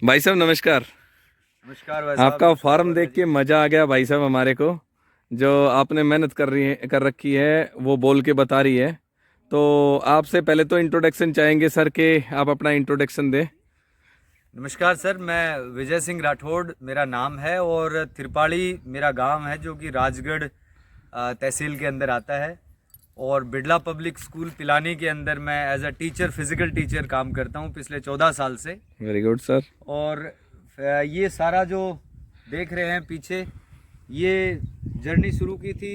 भाई साहब नमस्कार। नमस्कार भाई साहब। आपका नमस्कार फार्म वर्षा देख जी। के मजा आ गया भाई साहब हमारे को। जो आपने मेहनत कर रखी है वो बोल के बता रही है। तो आपसे पहले तो इंट्रोडक्शन चाहेंगे सर के, आप अपना इंट्रोडक्शन दें। नमस्कार सर, मैं विजय सिंह राठौड़ मेरा नाम है और त्रिपाड़ी मेरा गांव है जो कि राजगढ़ तहसील के अंदर आता है। और बिड़ला पब्लिक स्कूल पिलानी के अंदर मैं as a teacher, physical teacher काम करता हूं पिछले 14 साल से। Very good sir. और ये सारा जो देख रहे हैं पीछे, ये जर्नी शुरू की थी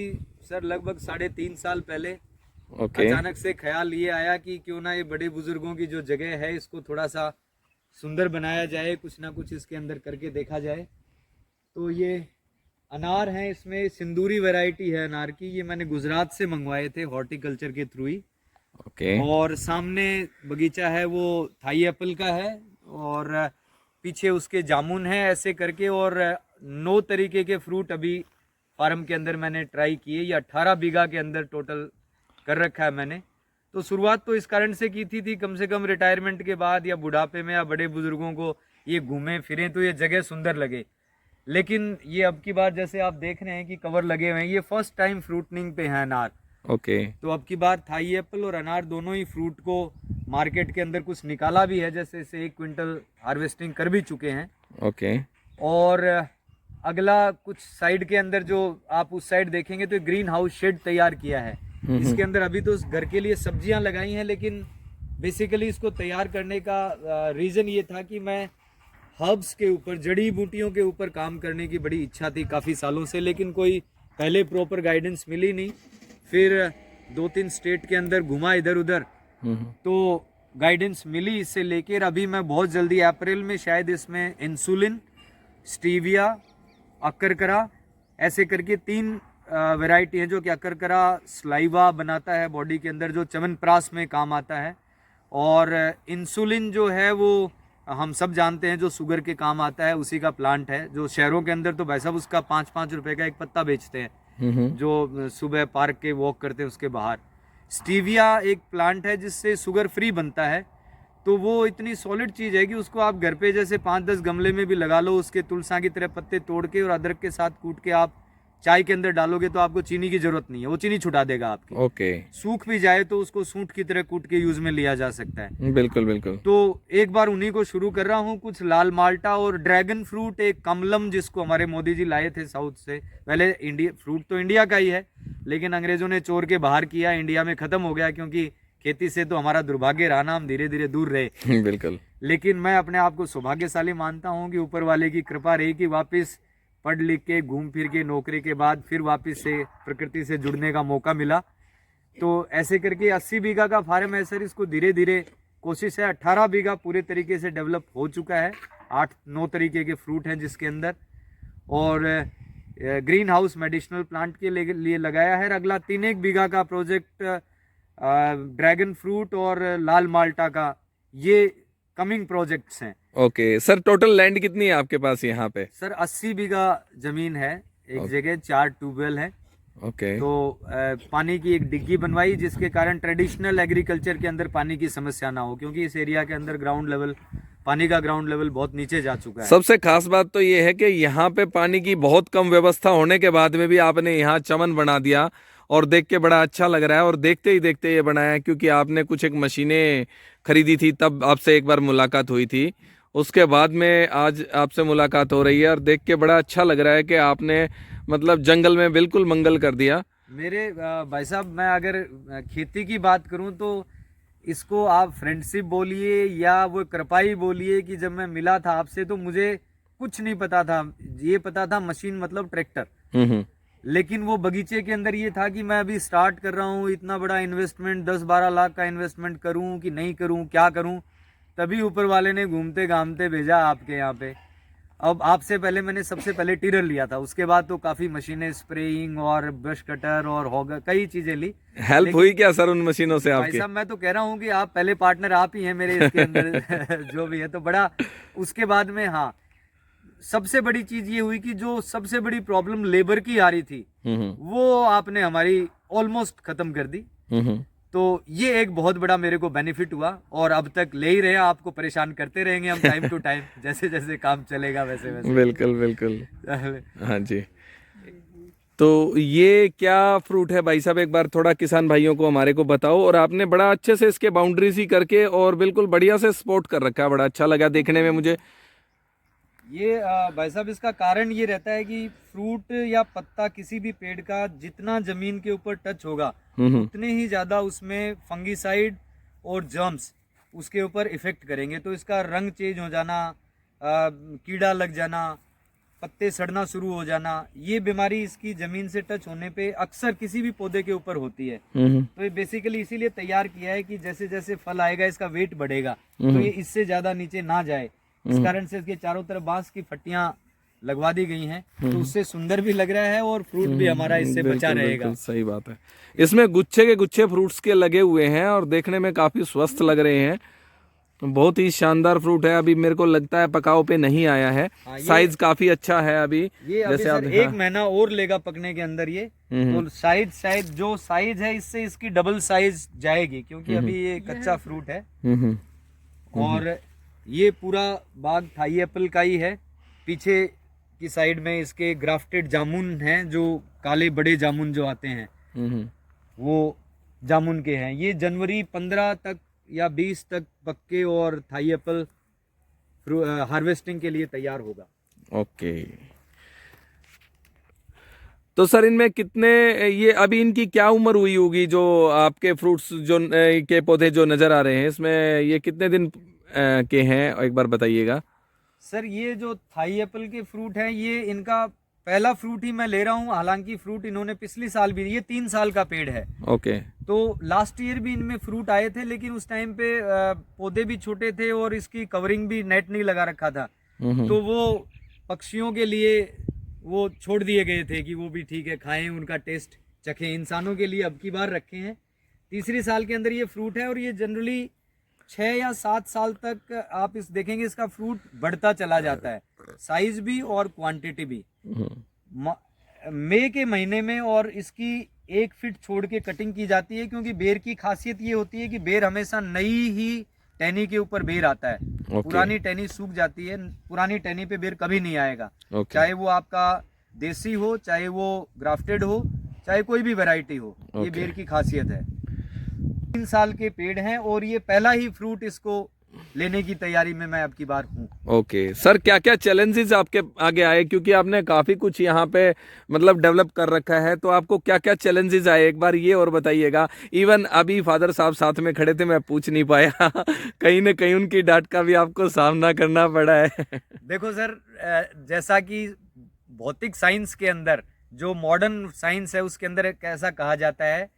सर लगभग 3.5 साल पहले। ओके। अचानक से ख्याल ये आया कि क्यों ना ये बड़े बुजुर्गों की जो जगह है इसको थोड़ा सा सुंदर बनाया जाए, कुछ ना कुछ इसके अंदर करके देखा जाए। तो ये अनार हैं, इसमें सिंदूरी वैरायटी है अनार की, ये मैंने गुजरात से मंगवाए थे हॉर्टिकल्चर के थ्रू ही। ओके। और सामने बगीचा है वो थाई एप्पल का है, और पीछे उसके जामुन है, ऐसे करके। और 9 तरीके के फ्रूट अभी फार्म के अंदर मैंने ट्राई किए। ये 18 बीघा के अंदर टोटल कर रखा है मैंने। तो शुरुआत तो इस कारण से की थी कम से कम रिटायरमेंट के बाद या बुढ़ापे में या बड़े बुजुर्गों को ये घूमें फिरें तो ये जगह सुंदर लगे। लेकिन ये अब की बार जैसे आप देख रहे हैं कि कवर लगे हुए हैं, ये फर्स्ट टाइम फ्रूटनिंग पे है अनार। ओके। तो अब की बार थाई एप्पल और अनार दोनों ही फ्रूट को मार्केट के अंदर कुछ निकाला भी है, जैसे इसे 1 क्विंटल हार्वेस्टिंग कर भी चुके हैं। ओके। और अगला कुछ साइड के अंदर जो आप उस साइड देखेंगे तो ग्रीन हाउस शेड तैयार किया है। इसके अंदर अभी तो घर के लिए सब्जियां लगाई हैं, लेकिन बेसिकली इसको तैयार करने का रीज़न ये था कि मैं हर्ब्स के ऊपर, जड़ी बूटियों के ऊपर काम करने की बड़ी इच्छा थी काफ़ी सालों से, लेकिन कोई पहले प्रॉपर गाइडेंस मिली नहीं। फिर 2-3 स्टेट के अंदर घुमा इधर उधर, तो गाइडेंस मिली, इससे लेकर अभी मैं बहुत जल्दी अप्रैल में शायद इसमें इंसुलिन, स्टीविया, अकरकरा, ऐसे करके 3 वैरायटी है जो कि अकरकरा स्लाइवा बनाता है बॉडी के अंदर, जो च्यवनप्राश में काम आता है। और इंसुलिन जो है वो हम सब जानते हैं जो शुगर के काम आता है, उसी का प्लांट है। जो शहरों के अंदर तो भाई साहब उसका 5-5 रुपए का एक पत्ता बेचते हैं, जो सुबह पार्क के वॉक करते हैं उसके बाहर। स्टीविया एक प्लांट है जिससे शुगर फ्री बनता है। तो वो इतनी सॉलिड चीज़ है कि उसको आप घर पे जैसे 5-10 गमले में भी लगा लो, उसके तुलसा की तरह पत्ते तोड़ के और अदरक के साथ कूट के आप चाय के अंदर डालोगे तो आपको चीनी की जरूरत नहीं है, वो चीनी छुटा देगा आपकी। ओके। सूख भी जाए तो उसको सूंठ की तरह कूट के यूज में लिया जा सकता है। बिल्कुल बिल्कुल। तो एक बार उन्हीं को शुरू कर रहा हूँ। कुछ लाल माल्टा और ड्रैगन फ्रूट, एक कमलम जिसको हमारे मोदी जी लाए थे साउथ से। पहले इंडिया फ्रूट तो इंडिया का ही है, लेकिन अंग्रेजों ने चोर के बाहर किया, इंडिया में खत्म हो गया, क्योंकि खेती से तो हमारा दुर्भाग्य रहा ना, हम धीरे धीरे दूर रहे। बिल्कुल। लेकिन मैं अपने आप को सौभाग्यशाली मानता हूँ कि ऊपर वाले की कृपा रही कि वापस पढ़ लिख के घूम फिर के नौकरी के बाद फिर वापस से प्रकृति से जुड़ने का मौका मिला। तो ऐसे करके 80 बीघा का फार्म है सर, इसको धीरे धीरे कोशिश है। 18 बीघा पूरे तरीके से डेवलप हो चुका है, 8-9 तरीके के फ्रूट हैं जिसके अंदर। और ग्रीन हाउस मेडिसिनल प्लांट के लिए लगाया है। अगला 3-1 बीघा का प्रोजेक्ट ड्रैगन फ्रूट और लाल माल्टा का, ये कमिंग प्रोजेक्ट्स हैं। ओके सर, टोटल लैंड कितनी है आपके पास यहाँ पे? सर 80 बीघा जमीन है, एक जगह 4 ट्यूबवेल है। ओके। तो पानी की एक डिग्गी बनवाई जिसके कारण ट्रेडिशनल एग्रीकल्चर के अंदर पानी की समस्या ना हो, क्योंकि इस एरिया के अंदर पानी का ग्राउंड लेवल बहुत नीचे जा चुका है। सबसे खास बात तो ये है कि यहाँ पे पानी की बहुत कम व्यवस्था होने के बाद में भी आपने यहाँ चमन बना दिया, और देख के बड़ा अच्छा लग रहा है। और देखते ही देखते ये बनाया है, क्योंकि आपने कुछ एक मशीनें खरीदी थी, तब आपसे एक बार मुलाकात हुई थी। उसके बाद में आज आपसे मुलाकात हो रही है, और देख के बड़ा अच्छा लग रहा है कि आपने मतलब जंगल में बिल्कुल मंगल कर दिया। मेरे भाई साहब, मैं अगर खेती की बात करूं तो इसको आप फ्रेंडशिप बोलिए या वो कृपाई बोलिए, कि जब मैं मिला था आपसे तो मुझे कुछ नहीं पता था। ये पता था मशीन मतलब ट्रैक्टर, हम्म। लेकिन वो बगीचे के अंदर ये था कि मैं अभी स्टार्ट कर रहा हूँ, इतना बड़ा इन्वेस्टमेंट 10-12 लाख का इन्वेस्टमेंट करूँ कि नहीं करूँ, क्या करूँ। तभी ऊपर वाले ने घूमते घामते भेजा आपके यहाँ पे। अब आपसे पहले मैंने सबसे पहले टीरर लिया था, उसके बाद तो काफ़ी मशीनें, स्प्रेइंग और ब्रश कटर और होगा, कई चीज़ें ली। हेल्प हुई लेकिन क्या सर उन मशीनों से भाई आपकी? साहब, मैं तो कह रहा हूँ कि आप पहले पार्टनर आप ही हैं मेरे इसके अंदर जो भी है तो बड़ा। उसके बाद में हाँ, सबसे बड़ी चीज ये हुई कि जो सबसे बड़ी प्रॉब्लम लेबर की आ रही थी हम्म। वो आपने हमारी ऑलमोस्ट खत्म कर दी। हम्म। तो ये एक बहुत बड़ा मेरे को बेनिफिट हुआ, और अब तक ले ही रहे हैं, आपको परेशान करते रहेंगे हम टाइम टू टाइम, जैसे जैसे काम चलेगा वैसे वैसे। बिल्कुल बिल्कुल। हाँ जी। तो ये क्या फ्रूट है भाई साहब, एक बार थोड़ा किसान भाइयों को हमारे को बताओ। और आपने बड़ा अच्छे से इसके बाउंड्रीज ही करके और बिल्कुल बढ़िया से स्पॉट कर रखा है, बड़ा अच्छा लगा देखने में मुझे। ये भाई साहब, इसका कारण ये रहता है कि फ्रूट या पत्ता किसी भी पेड़ का जितना जमीन के ऊपर टच होगा, उतने ही ज्यादा उसमें फंगीसाइड और जर्म्स उसके ऊपर इफेक्ट करेंगे। तो इसका रंग चेंज हो जाना, कीड़ा लग जाना, पत्ते सड़ना शुरू हो जाना, ये बीमारी इसकी जमीन से टच होने पे अक्सर किसी भी पौधे के ऊपर होती है। तो ये बेसिकली इसीलिए तैयार किया है कि जैसे जैसे फल आएगा इसका वेट बढ़ेगा, तो ये इससे ज्यादा नीचे ना जाए। इस कारण से इसके चारों तरफ बांस की फट्टियां लगवा दी गई हैं, तो उससे सुंदर भी लग रहा है और फ्रूट भी हमारा इससे बचा रहेगा। बिल्कुल सही बात है। इसमें गुच्छे के गुच्छे फ्रूट्स के लगे हुए हैं और देखने में काफी स्वस्थ लग रहे हैं। बहुत ही शानदार फ्रूट है। अभी मेरे को लगता है पकाव पे नहीं आया है। साइज काफी अच्छा है अभी। ये अभी सर 1 महीना और लेगा पकने के अंदर ये। तो शायद जो साइज है इससे इसकी डबल साइज जाएगी, क्योंकि अभी ये कच्चा फ्रूट है। और ये पूरा बाग थाई एप्पल का ही है। पीछे की साइड में इसके ग्राफ्टेड जामुन हैं, जो काले बड़े जामुन जो आते हैं वो जामुन के हैं। ये जनवरी 15 तक या 20 तक पक्के और थाई एप्पल हार्वेस्टिंग के लिए तैयार होगा। ओके। तो सर इनमें कितने, ये अभी इनकी क्या उम्र हुई होगी जो आपके फ्रूट्स जो के पौधे जो नजर आ रहे हैं, इसमें ये कितने दिन के हैं, एक बार बताइएगा। सर ये जो थाई एप्पल के फ्रूट हैं, ये इनका पहला फ्रूट ही मैं ले रहा हूँ। हालांकि फ्रूट इन्होंने पिछले साल भी, ये 3 साल का पेड़ है। ओके। तो लास्ट ईयर भी इनमें फ्रूट आए थे, लेकिन उस टाइम पे पौधे भी छोटे थे और इसकी कवरिंग भी नेट नहीं लगा रखा था, तो वो पक्षियों के लिए वो छोड़ दिए गए थे कि वो भी ठीक है, खाएं, उनका टेस्ट चखें। इंसानों के लिए अब की बार रखे हैं। तीसरे साल के अंदर ये फ्रूट है और ये जनरली 6 या 7 साल तक आप इस देखेंगे इसका फ्रूट बढ़ता चला जाता है, साइज भी और क्वांटिटी भी। मई के महीने में और इसकी 1 फीट छोड़ के कटिंग की जाती है, क्योंकि बेर की खासियत ये होती है कि बेर हमेशा नई ही टहनी के ऊपर बेर आता है। पुरानी टहनी सूख जाती है, पुरानी टहनी पे बेर कभी नहीं आएगा। चाहे वो आपका देसी हो, चाहे वो ग्राफ्टेड हो, चाहे कोई भी वैरायटी हो, ये बेर की खासियत है। 3 साल के पेड़ हैं और ये पहला ही फ्रूट इसको लेने की तैयारी में मैं अब की बार हूँ। ओके सर, क्या क्या चैलेंजेस आपके आगे आए, क्योंकि आपने काफी कुछ यहाँ पे मतलब डेवलप कर रखा है, तो आपको क्या क्या चैलेंजेस आए एक बार ये और बताइएगा। इवन अभी फादर साहब साथ में खड़े थे, मैं पूछ नहीं पाया कहीं ना कहीं उनकी डांट का भी आपको सामना करना पड़ा है। देखो सर, जैसा कि भौतिक साइंस के अंदर, जो मॉडर्न साइंस है उसके अंदर एक ऐसा कहा जाता है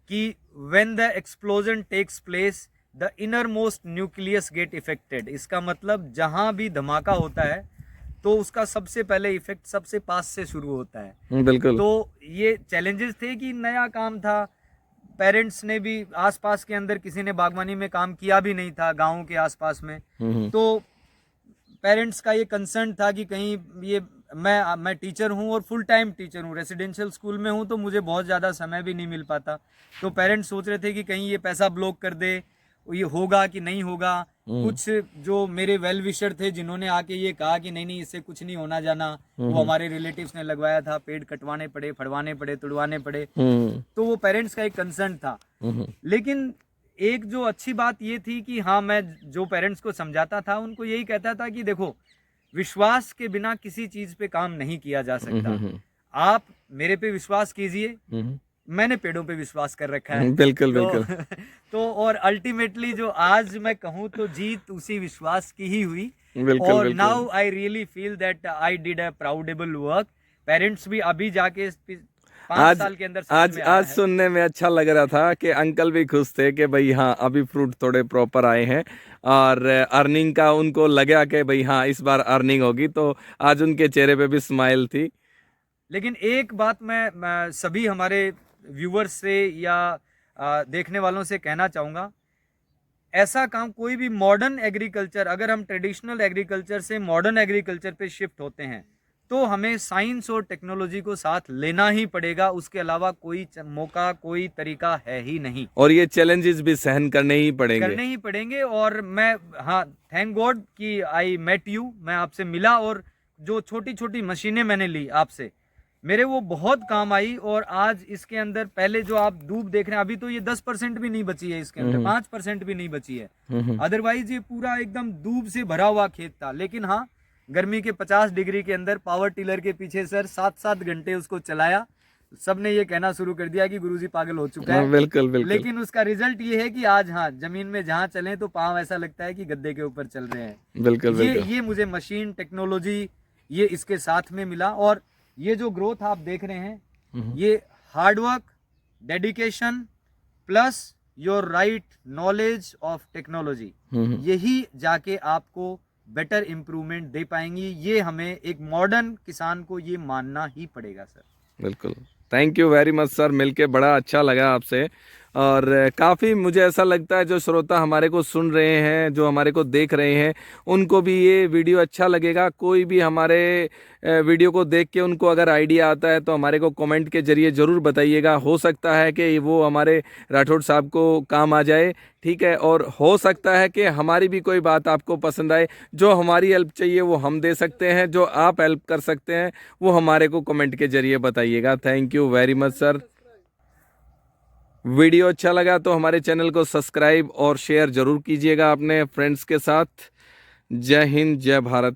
कि when the explosion takes place the inner most nucleus get affected. इसका मतलब जहां भी धमाका होता है तो उसका सबसे पहले इफेक्ट सबसे पास से शुरू होता है। बिल्कुल। तो ये चैलेंजेस थे कि नया काम था, पेरेंट्स ने भी आसपास के अंदर किसी ने बागवानी में काम किया भी नहीं था गाँव के आसपास में। तो पेरेंट्स का ये कंसर्न था कि कहीं ये मैं टीचर हूँ और फुल टाइम टीचर हूँ, रेसिडेंशियल स्कूल में हूँ, तो मुझे बहुत ज़्यादा समय भी नहीं मिल पाता। तो पेरेंट्स सोच रहे थे कि कहीं ये पैसा ब्लॉक कर दे, ये होगा कि नहीं होगा। कुछ जो मेरे वेल विशर थे जिन्होंने आके ये कहा कि नहीं नहीं इससे कुछ नहीं होना जाना, वो हमारे रिलेटिव्स ने लगवाया था, पेड़ कटवाने पड़े, फड़वाने पड़े, तुड़वाने पड़े। तो वो पेरेंट्स का एक कंसर्न था। लेकिन एक जो अच्छी बात ये थी कि हाँ, मैं जो पेरेंट्स को समझाता था उनको यही कहता था कि देखो, विश्वास के बिना किसी चीज पे काम नहीं किया जा सकता। आप मेरे पे विश्वास कीजिए, मैंने पेड़ों पे विश्वास कर रखा है। बिल्कुल बिल्कुल। तो और अल्टीमेटली जो आज मैं कहूँ तो जीत उसी विश्वास की ही हुई। बिल्कुल, और बिल्कुल। Now I really feel that I did a proudable work. Parents भी अभी जाके 5 साल के अंदर आज सुनने में अच्छा लग रहा था कि अंकल भी खुश थे कि भाई हाँ अभी फ्रूट थोड़े प्रॉपर आए हैं और अर्निंग का उनको लगा कि भाई हाँ इस बार अर्निंग होगी, तो आज उनके चेहरे पे भी स्माइल थी। लेकिन एक बात मैं सभी हमारे व्यूवर्स से या देखने वालों से कहना चाहूँगा, ऐसा काम कोई भी मॉडर्न एग्रीकल्चर, अगर हम ट्रेडिशनल एग्रीकल्चर से मॉडर्न एग्रीकल्चर पे शिफ्ट होते हैं तो हमें साइंस और टेक्नोलॉजी को साथ लेना ही पड़ेगा, उसके अलावा कोई मौका, कोई तरीका है ही नहीं। और ये चैलेंजेस भी सहन करने ही पड़ेंगे। और मैं, हाँ, थैंक गॉड कि आई मेट यू, मैं आपसे मिला, और जो छोटी छोटी मशीनें मैंने ली आपसे, मेरे वो बहुत काम आई। और आज इसके अंदर, पहले जो आप धूप देख रहे हैं, अभी तो ये 10% भी नहीं बची है इसके अंदर, 5% भी नहीं बची है। अदरवाइज ये पूरा एकदम धूप से भरा हुआ खेत था। लेकिन हाँ, गर्मी के 50 डिग्री के अंदर पावर टिलर के पीछे सर 7-7 घंटे उसको चलाया। सबने ये कहना शुरू कर दिया कि गुरुजी पागल हो चुका है। बिल्कुल बिल्कुल। लेकिन उसका रिजल्ट ये है कि आज, हाँ, जमीन में जहाँ चले तो पाँव ऐसा लगता है कि गद्दे के ऊपर चल रहे हैं। बिल्कुल ये मुझे मशीन, टेक्नोलॉजी, ये इसके साथ में मिला। और ये जो ग्रोथ आप देख रहे हैं, ये hard work, dedication plus your right knowledge of technology, यही जाके आपको बेटर इम्प्रूवमेंट दे पाएंगी। ये हमें एक मॉडर्न किसान को ये मानना ही पड़ेगा सर। बिल्कुल, thank you very much sir, मिलके बड़ा अच्छा लगा आपसे। और काफ़ी मुझे ऐसा लगता है जो श्रोता हमारे को सुन रहे हैं, जो हमारे को देख रहे हैं, उनको भी ये वीडियो अच्छा लगेगा। कोई भी हमारे वीडियो को देख के उनको अगर आइडिया आता है तो हमारे को कमेंट के जरिए ज़रूर बताइएगा। हो सकता है कि वो हमारे राठौड़ साहब को काम आ जाए, ठीक है। और हो सकता है कि हमारी भी कोई बात आपको पसंद आए। जो हमारी हेल्प चाहिए वो हम दे सकते हैं, जो आप हेल्प कर सकते हैं वो हमारे को कमेंट के जरिए बताइएगा। Thank you very much sir. Video अच्छा लगा तो हमारे चैनल को सब्सक्राइब और शेयर ज़रूर कीजिएगा अपने फ्रेंड्स के साथ। जय हिंद, जय भारत।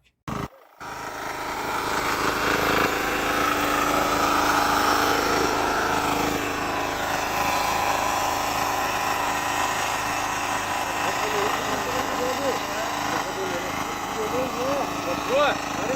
Good.